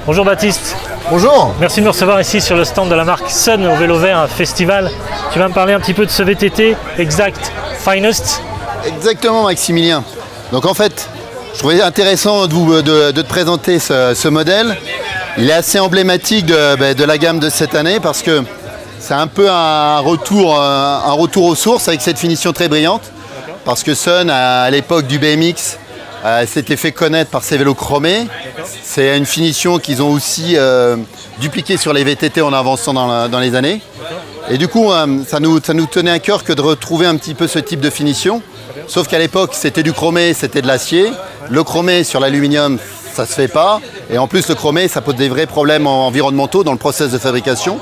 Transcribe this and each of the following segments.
Bonjour Baptiste. Bonjour. Merci de nous recevoir ici sur le stand de la marque Sun au Vélo Vert Festival. Tu vas me parler un petit peu de ce VTT Exact Finest. Exactement Maximilien. Donc en fait, je trouvais intéressant de te présenter ce modèle. Il est assez emblématique de la gamme de cette année parce que c'est un peu un retour aux sources avec cette finition très brillante. Parce que Sun, à l'époque du BMX, s'était fait connaître par ses vélos chromés. C'est une finition qu'ils ont aussi dupliquée sur les VTT en avançant dans les années. Et du coup, ça nous tenait à cœur que de retrouver un petit peu ce type de finition. Sauf qu'à l'époque, c'était du chromé, c'était de l'acier. Le chromé sur l'aluminium, ça ne se fait pas. Et en plus, le chromé, ça pose des vrais problèmes environnementaux dans le process de fabrication.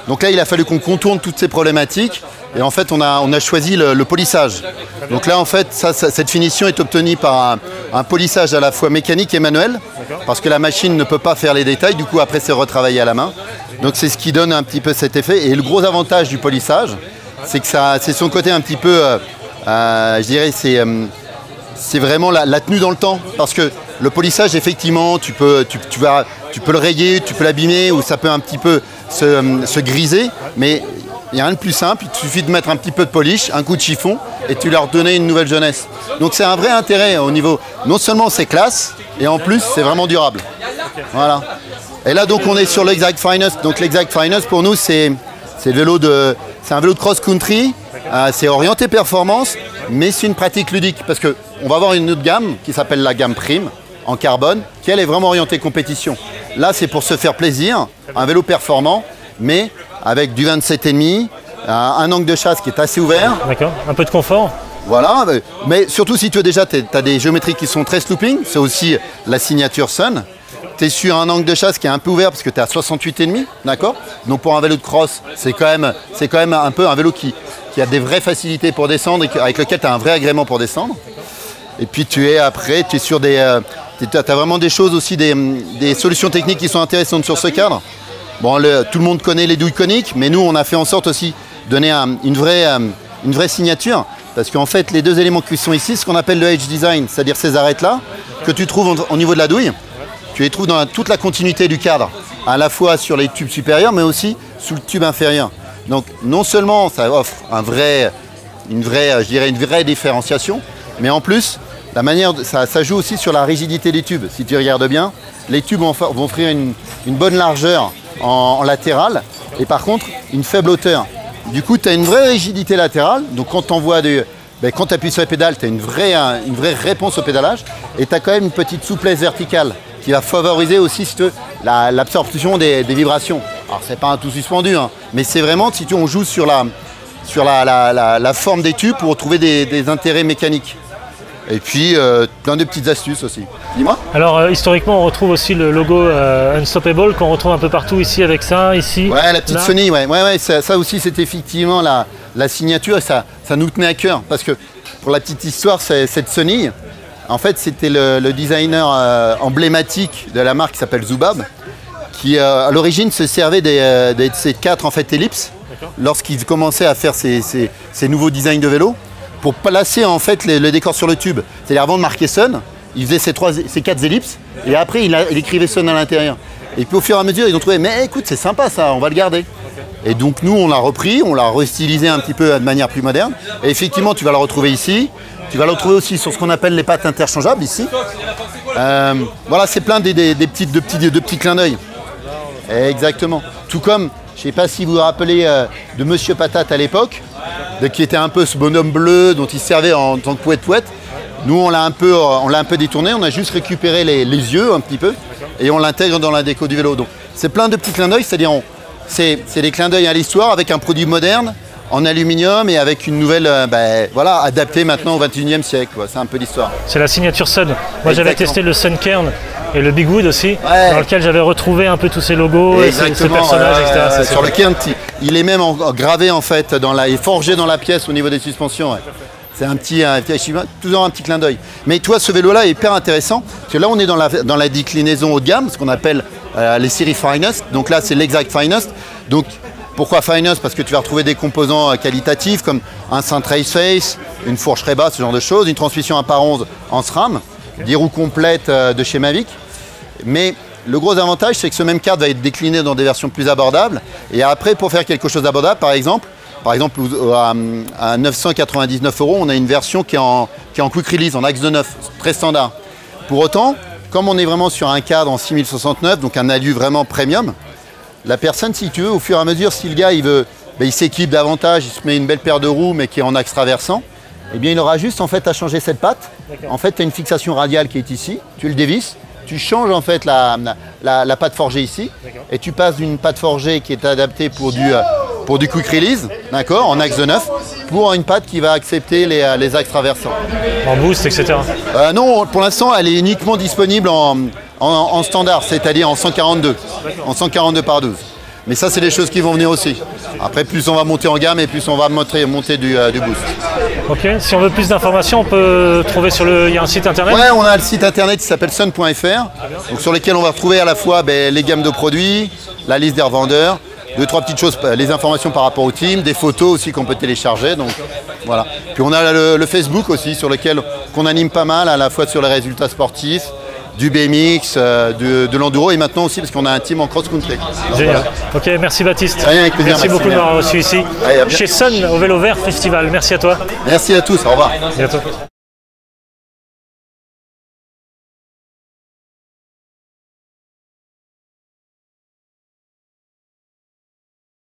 Donc là, il a fallu qu'on contourne toutes ces problématiques. Et en fait, on a choisi le polissage. Donc là, en fait, cette finition est obtenue par un polissage à la fois mécanique et manuel, parce que la machine ne peut pas faire les détails. Du coup, après, c'est retravaillé à la main. Donc c'est ce qui donne un petit peu cet effet. Et le gros avantage du polissage, c'est que c'est son côté un petit peu, je dirais, c'est vraiment la tenue dans le temps. Parce que le polissage, effectivement, tu peux le rayer, tu peux l'abîmer, ou ça peut un petit peu se griser. Mais il n'y a rien de plus simple, il suffit de mettre un petit peu de polish, un coup de chiffon, et tu leur donner une nouvelle jeunesse. Donc c'est un vrai intérêt au niveau, non seulement c'est classe, et en plus c'est vraiment durable. Voilà. Et là donc on est sur l'Exact Finest. Donc l'Exact Finest pour nous c'est un vélo de cross-country, c'est orienté performance, mais c'est une pratique ludique, parce qu'on va avoir une autre gamme qui s'appelle la gamme Prime, en carbone, qui elle est vraiment orientée compétition. Là c'est pour se faire plaisir, un vélo performant, mais avec du 27,5, un angle de chasse qui est assez ouvert. D'accord, un peu de confort. Voilà, mais surtout si tu as des géométries qui sont très slooping, c'est aussi la signature Sun. Tu es sur un angle de chasse qui est un peu ouvert parce que tu es à 68,5, d'accord? Donc pour un vélo de cross, c'est quand même un peu un vélo qui a des vraies facilités pour descendre et avec lequel tu as un vrai agrément pour descendre. Et puis tu es sur tu as vraiment des choses aussi, des solutions techniques qui sont intéressantes sur ce cadre. Bon, tout le monde connaît les douilles coniques, mais nous, on a fait en sorte aussi de donner une vraie signature. Parce qu'en fait, les deux éléments qui sont ici, ce qu'on appelle le edge design, c'est-à-dire ces arêtes-là, que tu trouves au niveau de la douille, tu les trouves dans toute la continuité du cadre, à la fois sur les tubes supérieurs, mais aussi sous le tube inférieur. Donc, non seulement ça offre une vraie différenciation, mais en plus, ça joue aussi sur la rigidité des tubes. Si tu regardes bien, les tubes vont offrir une bonne largeur en latéral et par contre une faible hauteur. Du coup, tu as une vraie rigidité latérale. Donc quand quand tu appuies sur les pédales, tu as une vraie réponse au pédalage et tu as quand même une petite souplesse verticale qui va favoriser aussi l'absorption des vibrations. Alors c'est pas un tout suspendu, hein, mais c'est vraiment si on joue sur la forme des tubes pour trouver des intérêts mécaniques. Et puis, plein de petites astuces aussi. Dis-moi. Alors, historiquement, on retrouve aussi le logo Unstoppable qu'on retrouve un peu partout ici avec ça, ici. Ouais, la petite Sony, ouais, ça aussi, c'est effectivement la signature et ça nous tenait à cœur. Parce que, pour la petite histoire, cette Sony, en fait, c'était le designer emblématique de la marque qui s'appelle Zubab, qui, à l'origine, se servait de ces 4 en fait, ellipses lorsqu'il commençait à faire ses nouveaux designs de vélo, pour placer en fait le décor sur le tube. C'est-à-dire avant de marquer Sun, il faisait ces 4 ellipses et après il écrivait Sun à l'intérieur. Et puis au fur et à mesure, ils ont trouvé, mais écoute, c'est sympa ça, on va le garder. Et donc nous, on l'a repris, on l'a restylisé un petit peu de manière plus moderne. Et effectivement, tu vas le retrouver ici. Tu vas le retrouver aussi sur ce qu'on appelle les pattes interchangeables ici. Voilà, c'est plein de petits clins d'œil. Exactement. Tout comme, je ne sais pas si vous vous rappelez de Monsieur Patate à l'époque, qui était un peu ce bonhomme bleu dont il servait en tant que poète-poète. Nous, on l'a un peu détourné, on a juste récupéré les yeux un petit peu et on l'intègre dans la déco du vélo. Donc, c'est plein de petits clins d'œil, c'est-à-dire c'est des clins d'œil à l'histoire avec un produit moderne, en aluminium et avec une nouvelle, adaptée maintenant au 21e siècle. C'est un peu l'histoire. C'est la signature Sun. Moi, j'avais testé le Sunkern et le Big Wood aussi, dans lequel j'avais retrouvé un peu un logos et ce personnage, etc. Sur le Kern, il est même gravé en fait, et forgé dans la pièce au niveau des suspensions. Ouais. C'est toujours un petit clin d'œil. Mais toi, ce vélo-là est hyper intéressant, parce que là, on est dans la déclinaison haut de gamme, ce qu'on appelle les séries Finest. Donc là, c'est l'Exact Finest. Donc, pourquoi Finest? Parce que tu vas retrouver des composants qualitatifs comme un cintre race face, une fourche Reba, ce genre de choses, une transmission à par 11 en SRAM, des roues complètes de chez Mavic. Mais le gros avantage, c'est que ce même kart va être décliné dans des versions plus abordables. Et après, pour faire quelque chose d'abordable, par exemple, à 999 €, on a une version qui est en quick release, en axe de 9, très standard. Pour autant, comme on est vraiment sur un cadre en 6069, donc un alu vraiment premium, la personne, si tu veux, au fur et à mesure, si le gars il s'équipe davantage, il se met une belle paire de roues, mais qui est en axe traversant, eh bien il aura juste en fait à changer cette patte. En fait, tu as une fixation radiale qui est ici, tu le dévisses, tu changes en fait la patte forgée ici, et tu passes d'une patte forgée qui est adaptée pour du quick release, d'accord, en axe de 9, pour une patte qui va accepter les axes traversants. En boost, etc. Non, pour l'instant, elle est uniquement disponible en standard, c'est-à-dire en 142, en 142 par 12. Mais ça, c'est des choses qui vont venir aussi. Après, plus on va monter en gamme et plus on va monter du boost. Ok, si on veut plus d'informations, on peut trouver il y a un site internet? Ouais, on a le site internet qui s'appelle sun.fr, donc sur lequel on va retrouver à la fois les gammes de produits, la liste des revendeurs, 2-3 petites choses, les informations par rapport au team, des photos aussi qu'on peut télécharger. Donc voilà. Puis on a le Facebook aussi sur lequel qu'on anime pas mal, à la fois sur les résultats sportifs, du BMX, de l'enduro et maintenant aussi parce qu'on a un team en cross-country. Génial. Ok, merci Baptiste. Rien, avec plaisir, merci beaucoup de m'avoir reçu ici. Chez Sun au Vélo Vert Festival. Merci à toi. Merci à tous, au revoir. À bientôt.